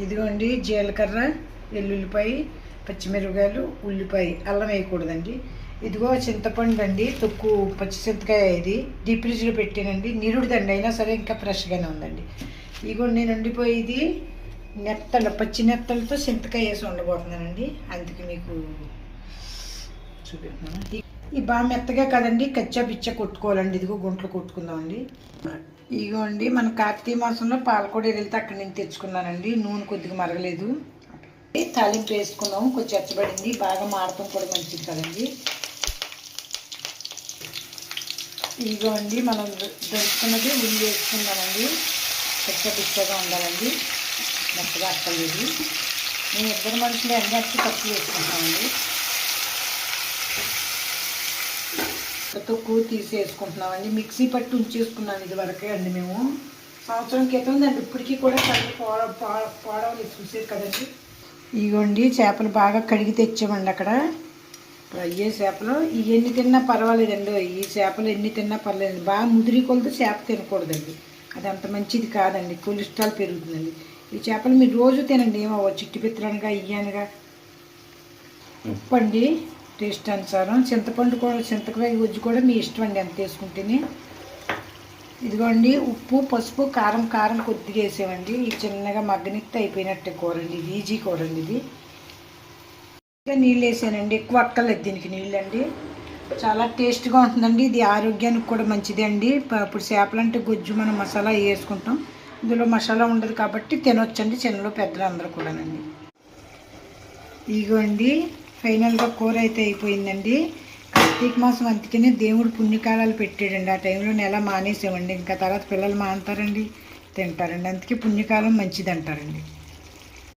ఇదిగోండి జీలకర్ర, వెల్లుల్లిపాయ, పచ్చిమిరపకాయలు, ఉల్లిపాయ, అల్లం వేయకూడదండి. ఇదిగో చింతపండు అండి, తొక్కు పచ్చి చింతకాయ. ఇది డీప్ ఫ్రిడ్జ్లో పెట్టానండి, నిరుడిదండి, అయినా సరే ఇంకా ఫ్రెష్గానే ఉందండి. ఇదిగోండి నేను వండిపోయేది నెత్తలు, పచ్చి నెత్తలతో చింతకాయ వేసి వండబోతున్నానండి. అందుకే మీకు చూపిస్తున్నాను. ఈ బాగా మెత్తగా కదండి, కచ్చా పిచ్చా కొట్టుకోవాలండి. ఇదిగో గుంటలు కొట్టుకుందామండి. ఇదిగోండి మన కార్తీక మాసంలో పాలకోడ వెళ్తే అక్కడి నుంచి తెచ్చుకున్నానండి. నూనె కొద్దిగా మరగలేదు, తాలింపు వేసుకున్నాము. కొంచెం చెచ్చబడింది, బాగా మాడటం కూడా మంచిది కదండి. ఇదిగోండి మనం దంచుకున్నది ఉల్లి వేసుకున్నామండి. కచ్చా పిచ్చగా ఉండాలండి, మెత్తగా అక్కర్లేదు. మేము ఇద్దరు మనుషులు అందరికీ తక్కువ వేసుకుంటామండి. తక్కువ తీసేసుకుంటున్నామండి. మిక్సీ పట్టి ఉంచేసుకున్నాను ఇది వరకే అండి. మేము సంవత్సరం క్రితం దాన్ని ఇప్పటికీ కూడా కడిగి పోవడం చూసేది కదండి. ఇగోండి చేపలు బాగా కడిగి తెచ్చామండి. అక్కడ అయ్యే చేపలు ఎన్ని తిన్నా పర్వాలేదండి. ఈ చేపలు ఎన్ని తిన్నా పర్లేదండి. బాగా ముదిరి కొలతో చేప తినకూడదండి, అది అంత మంచిది కాదండి, కొలెస్ట్రాల్ పెరుగుతుందండి. ఈ చేపలు మీరు రోజు తినండి, ఏమో చిట్టి పిత్రనగా ఇయ్యనగా. ఉప్పు అండి టేస్ట్ అనుసారం, చింతపండు కూడా, చింతకాయ గుజ్జు కూడా మీ ఇష్టం అండి ఎంత వేసుకుంటేనే. ఇదిగోండి ఉప్పు, పసుపు, కారం కొద్దిగా వేసామండి. ఈ చిన్నగా మగ్గనిస్తే అయిపోయినట్టే కూర అండి. ఇది ఈజీ కూర అండి. ఇది నీళ్ళు వేసానండి, ఎక్కువ అక్కర్లేదు దీనికి నీళ్ళు అండి. చాలా టేస్ట్గా ఉంటుందండి. ఇది ఆరోగ్యానికి కూడా మంచిది అండి. ఇప్పుడు చేపలు అంటే గుజ్జు మనం మసాలా వేసుకుంటాం, ఇందులో మసాలా ఉండదు కాబట్టి తినొచ్చండి, చిన్నలు పెద్దలు అందరూ కూడానండి. ఇదిగోండి ఫైనల్గా కూర అయితే అయిపోయిందండి. కార్తీక మాసం అందుకనే దేవుడు పుణ్యకాలాలు పెట్టాడండి. ఆ టైంలో నెల మానేసామండి, ఇంకా తర్వాత పిల్లలు మానుతారండి, తింటారండి. అందుకే పుణ్యకాలం మంచిది అంటారండి.